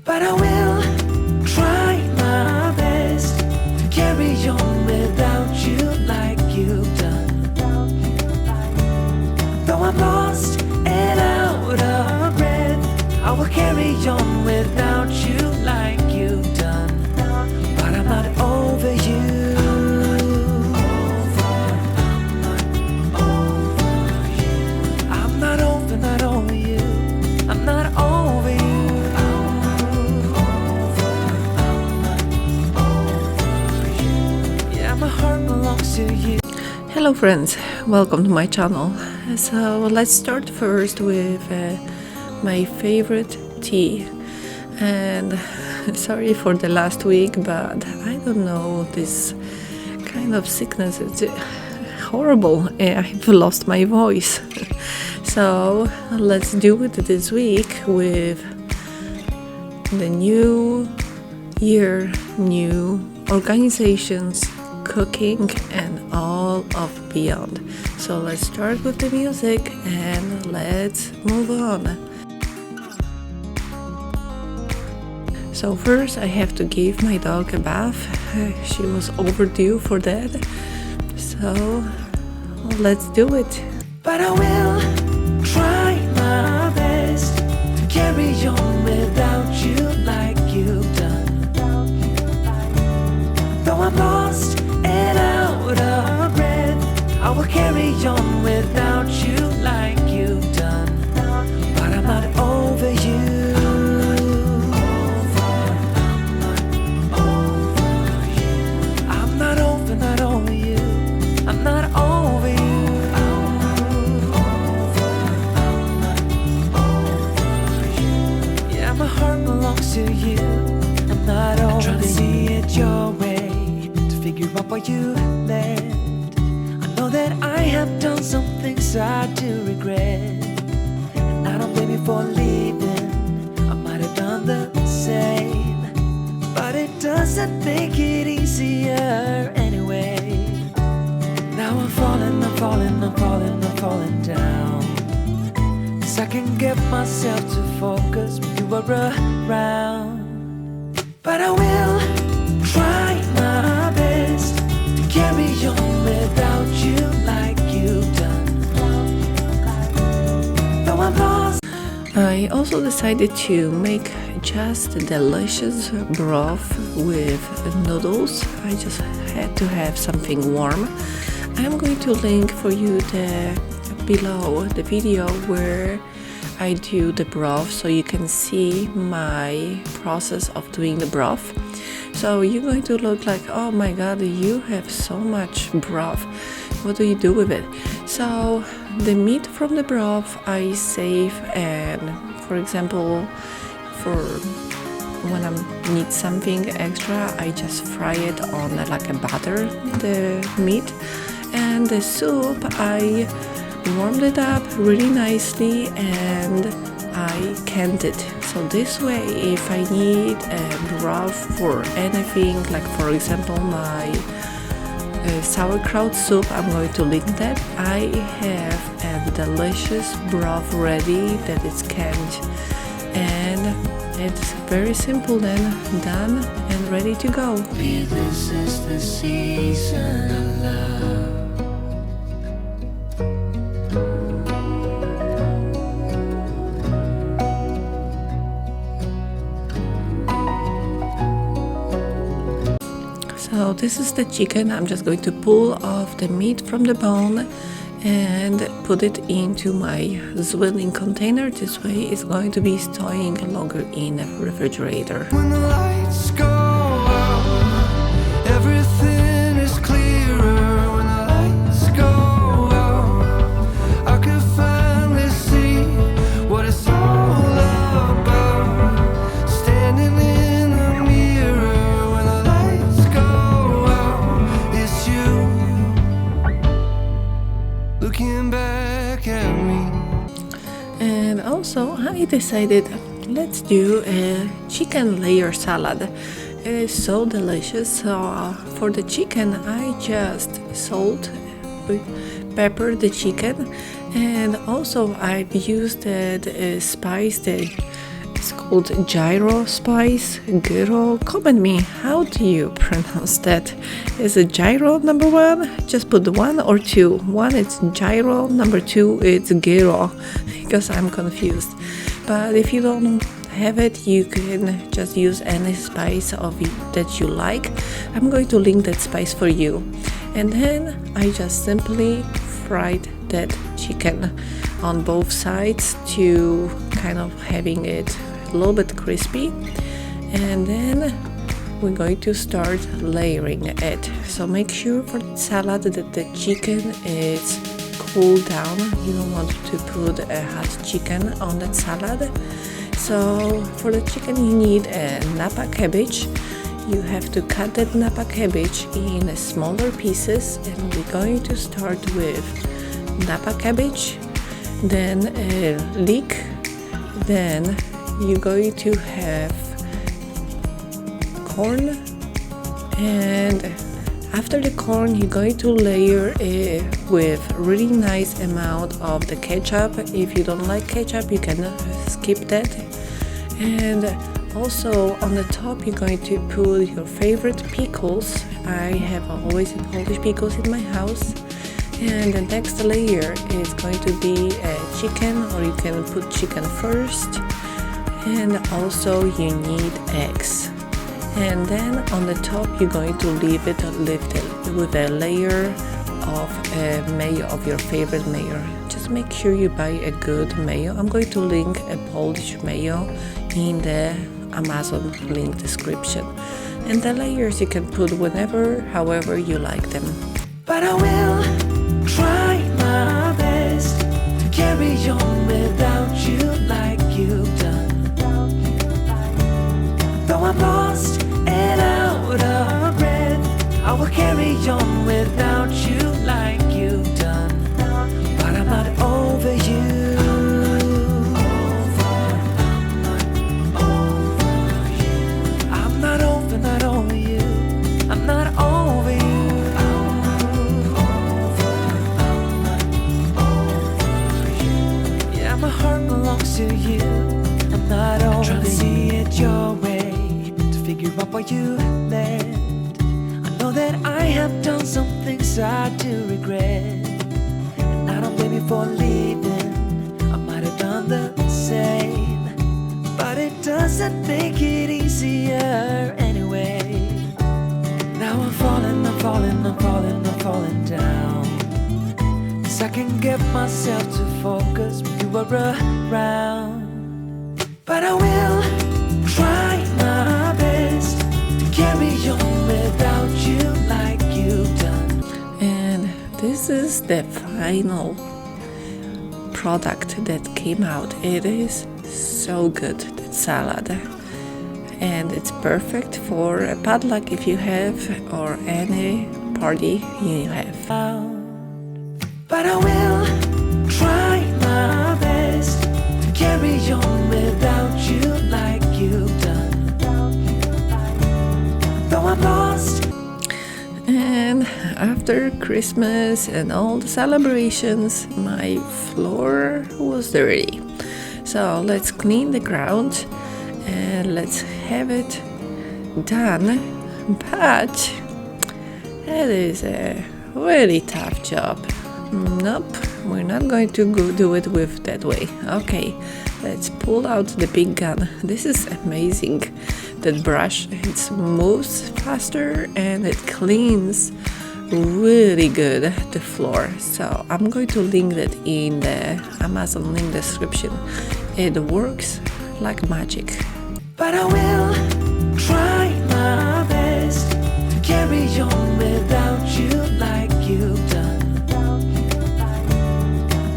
but I will try my best to carry on without you like you've done. Though I'm lost and out of breath, I will carry on without you like you've done. But I'm not over you. Hello friends, welcome to my channel. So let's start first with my favorite tea. And sorry for the last week, but I don't know, this kind of sickness is horrible. I've lost my voice. So let's do it this week with the new year, new organizations, cooking and all of beyond. So let's start with the music and let's move on. So first I have to give my dog a bath. She was overdue for that. So let's do it. But I will try my best to carry on without you like you've done. Though I'm lost and out of breath, I will carry on without you like you've done. But I'm not over you. I'm not over you. I'm not over you. Yeah, my heart belongs to you. I'm not over you. I'm trying to see it your way, figure out why you left. I know that I have done some things I do regret, and I don't blame you for leaving. I might have done the same, but it doesn't make it easier anyway. Now I'm falling down, 'cause I can get myself to focus when you are around. But I will try my best to carry on without you like you've done. Though I'm lost. I also decided to make just a delicious broth with noodles. I just had to have something warm. I'm going to link for you below the video where I do the broth, so you can see my process of doing the broth. So you're going to look like, oh my god, you have so much broth, what do you do with it? So the meat from the broth I save, and for example, for when I need something extra, I just fry it on like a butter, the meat. And the soup, I warmed it up really nicely and I canned it. So this way, if I need a broth for anything, like for example my sauerkraut soup, I'm going to link that. I have a delicious broth ready that is canned, and it's very simple then, done and ready to go. This is the season of love. So this is the chicken. I'm just going to pull off the meat from the bone and put it into my zwilling container. This way it's going to be staying longer in the refrigerator. When the lights go out, everything is clearer. When the lights go out, I can finally see what it's all about. Standing in the mirror, when the lights go out, it's you looking back at me. And also I decided, let's do a chicken layer salad. It is so delicious. So for the chicken, I just salt, pepper the chicken, and also I've used the spice, it's called gyro spice. Gyro, comment me, how do you pronounce that? Is it gyro number 1? Just put 1 or 2. 1 it's gyro, number 2 it's gyro, because I'm confused. But if you don't have it, you can just use any spice that you like. I'm going to link that spice for you. And then I just simply fried that chicken on both sides to kind of having it a little bit crispy. And then we're going to start layering it. So make sure for the salad that the chicken is cooled down. You don't want to put a hot chicken on that salad. So for the chicken you need a Napa cabbage. You have to cut that Napa cabbage in smaller pieces, and we're going to start with Napa cabbage, then a leek, then you're going to have corn, and after the corn you're going to layer it with really nice amount of the ketchup. If you don't like ketchup you can skip that. And also on the top you're going to put your favorite pickles. I have always Polish pickles in my house. And the next layer is going to be chicken, or you can put chicken first. And also you need eggs. And then on the top you're going to leave it with a layer of mayo, of your favorite mayo. Just make sure you buy a good mayo. I'm going to link a Polish mayo in the Amazon link description. And the layers you can put whenever, however you like them. But I will try my best to carry on without you like you've done. Though I'm lost and out of breath, I will carry on without you like you've done. But I'm not over you. I'm not over you. I'm not over you. Yeah, my heart belongs to you. I'm not over you. Trying to see it your way, to figure out why you left. I know that I have done some things I do regret, and I don't blame you for leaving. I might have done the same, but it doesn't make it easier anyway. Now I'm falling down, 'cause I can get myself to focus when you are around. But I will try my best to carry on without you like you've done. And this is the final product that came out. It is so good, that salad. And it's perfect for a potluck if you have, or any party you have. But I will try my best to carry on without you like you've done. Though I'm lost. And after Christmas and all the celebrations, my floor was dirty. So let's clean the ground and let's have it done. But it is a really tough job. Nope, we're not going to go do it with that way. Okay, let's pull out the big gun. This is amazing. That brush, it moves faster and it cleans really good the floor. So I'm going to link that in the Amazon link description. It works like magic. But I will try my best to carry on without you like you've done.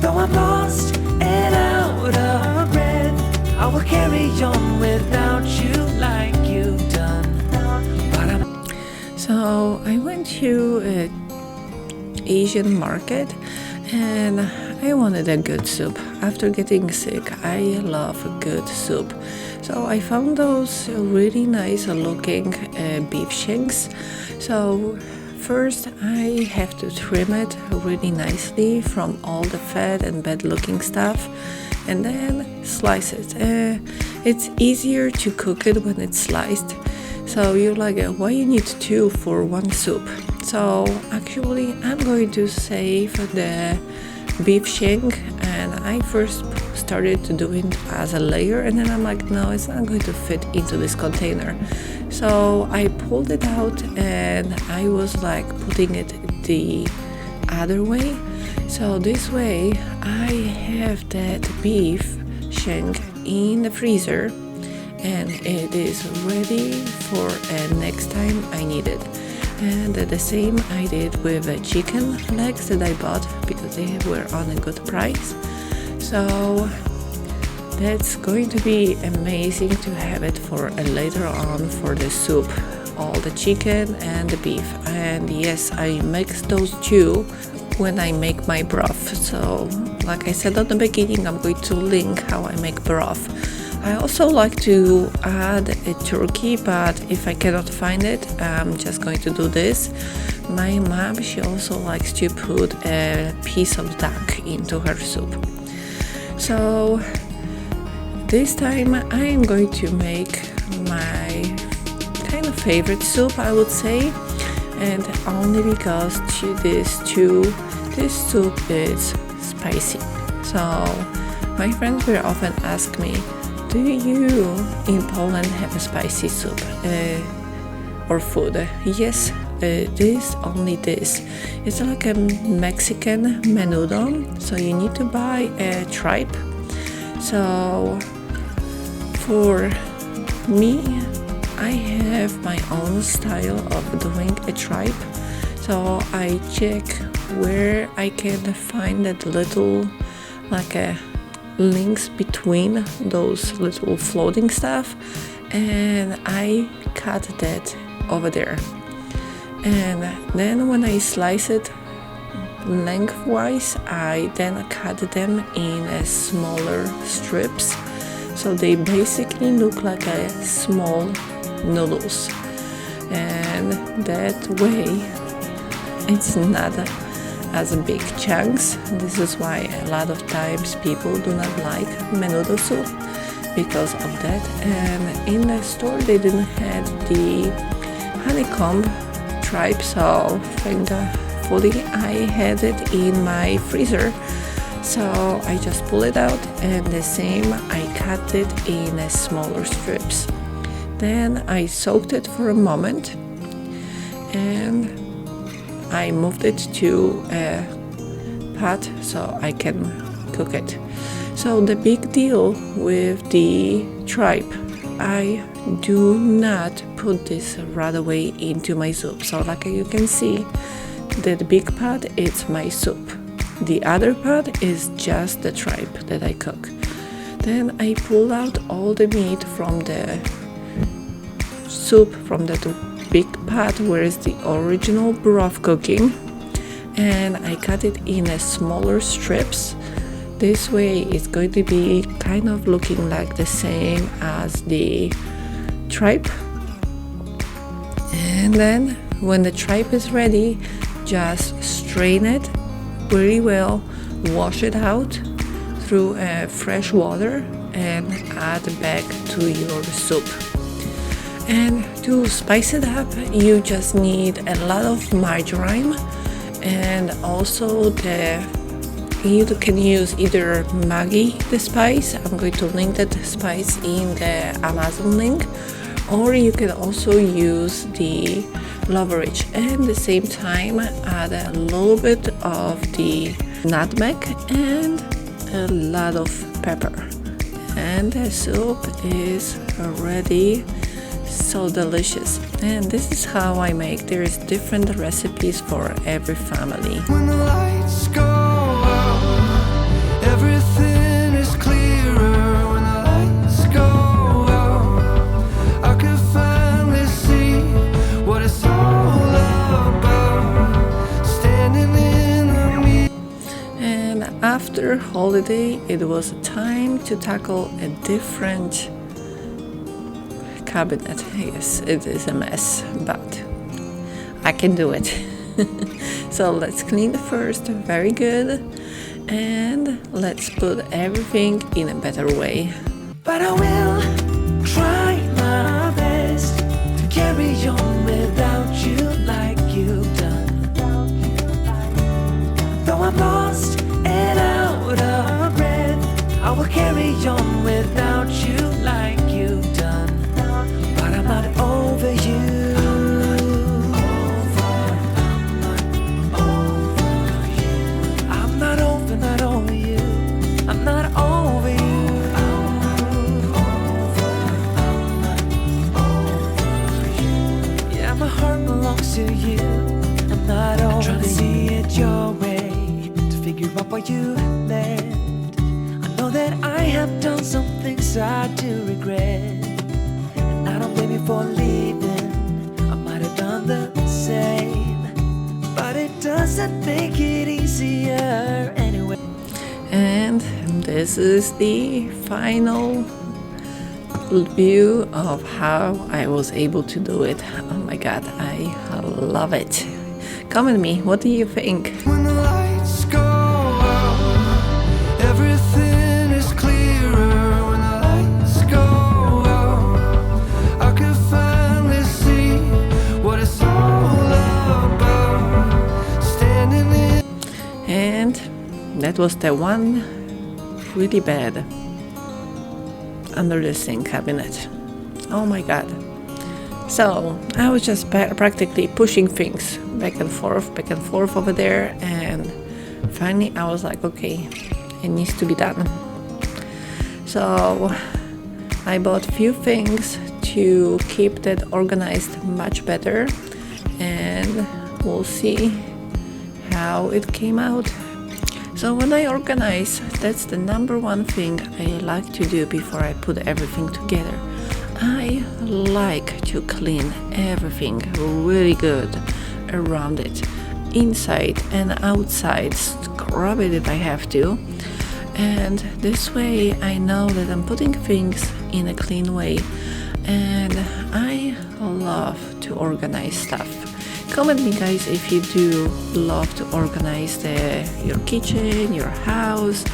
Though I'm lost and out of breath, I will carry on without you like you've done. But So I went to an Asian market and I wanted a good soup. After getting sick, I love a good soup. So I found those really nice looking beef shanks. So first I have to trim it really nicely from all the fat and bad looking stuff. and then slice it. It's easier to cook it when it's sliced. So you're like, why you need two for one soup? So actually I'm going to save the beef shank, and I first started to do it as a layer, and then I'm like, no, it's not going to fit into this container. So I pulled it out and I was like putting it the other way. So this way I have that beef shank in the freezer, and it is ready for next time I need it. And the same I did with the chicken legs that I bought because they were on a good price. So that's going to be amazing to have it for later on for the soup, all the chicken and the beef. And yes, I mix those two when I make my broth. So like I said at the beginning, I'm going to link how I make broth. I also like to add a turkey, but if I cannot find it, I'm just going to do this. My mom, she also likes to put a piece of duck into her soup. So this time I'm going to make my kind of favorite soup, I would say, and only because this soup is spicy. So my friends will often ask me, do you in Poland have a spicy soup or food? Yes, only this. It's like a Mexican menudo, so you need to buy a tripe. So for me, I have my own style of doing a tripe. So I check where I can find that little like a links between those little floating stuff, and I cut that over there. And then when I slice it lengthwise, I then cut them in smaller strips, so they basically look like a small noodles, and that way it's not as big chunks. This is why a lot of times people do not like menudo soup because of that. And in the store they didn't have the honeycomb tripe, so thankfully I had it in my freezer. So I just pull it out, and the same I cut it in smaller strips. Then I soaked it for a moment, and I moved it to a pot so I can cook it. So the big deal with the tripe, I do not put this right away into my soup. So like you can see, that big pot is my soup. The other pot is just the tripe that I cook. Then I pull out all the meat from the soup, from that big pot where is the original broth cooking, and I cut it in smaller strips. This way it's going to be kind of looking like the same as the tripe. And then when the tripe is ready, just strain it very well, wash it out through fresh water, and add back to your soup. And to spice it up, you just need a lot of marjoram, and also you can use either Maggi, the spice. I'm going to link that spice in the Amazon link, or you can also use the Loveridge. And at the same time, add a little bit of the nutmeg and a lot of pepper. And the soup is ready. So delicious. And this is how I make. There's different recipes for every family. When the lights go out, everything is clearer. When the lights go out, I can finally see what it's all about. Standing in the mirror. And after holiday, it was time to tackle a different cabinet. Yes, it is a mess, but I can do it. So let's clean it first very good, and let's put everything in a better way. But I will try my best to carry on without you like you've done. Though I'm lost and out of breath, I will carry on without you like you've done. But I'm not over you. I'm not over you. I'm not over you. Yeah, my heart belongs to you. I'm not over. I'm trying to see it your way, to figure out why you left. I know that I have done some things I do regret, and I don't blame you for leaving. I might have done the same, but it doesn't make it easier anyway. And this is the final view of how I was able to do it. Oh my god, I love it. Comment me, what do you think? When the lights go out, everything is clearer. When the lights go out, I can finally see what it's all about. Standing in. And that was the one really bad under the sink cabinet. Oh my god. So I was just practically pushing things back and forth over there, and finally I was like, okay, it needs to be done. So I bought a few things to keep that organized much better, and we'll see how it came out. So when I organize, that's the number one thing I like to do before I put everything together. I like to clean everything really good around it, inside and outside, scrub it if I have to, and this way I know that I'm putting things in a clean way, and I love to organize stuff. Comment me guys if you do love to organize your kitchen, your house.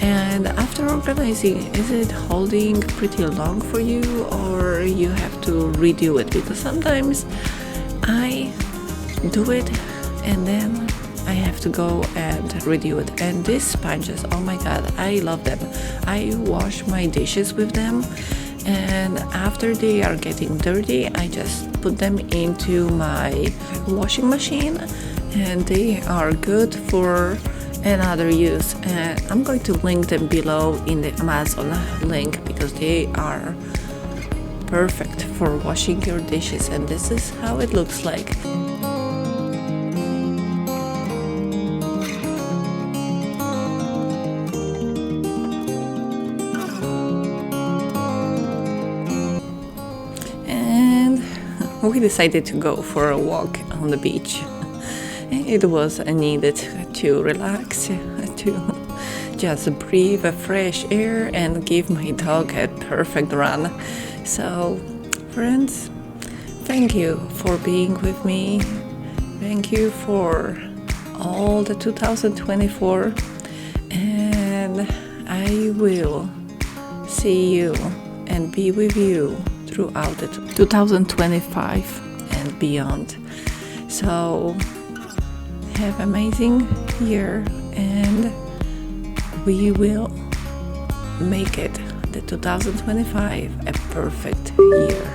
And after organizing, is it holding pretty long for you, or you have to redo it? Because sometimes I do it and then I have to go and redo it. And these sponges, oh my god, I love them. I wash my dishes with them, and after they are getting dirty, I just put them into my washing machine, and they are good for another use. And I'm going to link them below in the Amazon link, because they are perfect for washing your dishes, and this is how it looks like. And we decided to go for a walk on the beach. It was needed to relax, to just breathe a fresh air and give my dog a perfect run. So, friends, thank you for being with me. Thank you for all the 2024, and I will see you and be with you throughout the 2025 and beyond. So have an amazing year, and we will make it the 2025 a perfect year.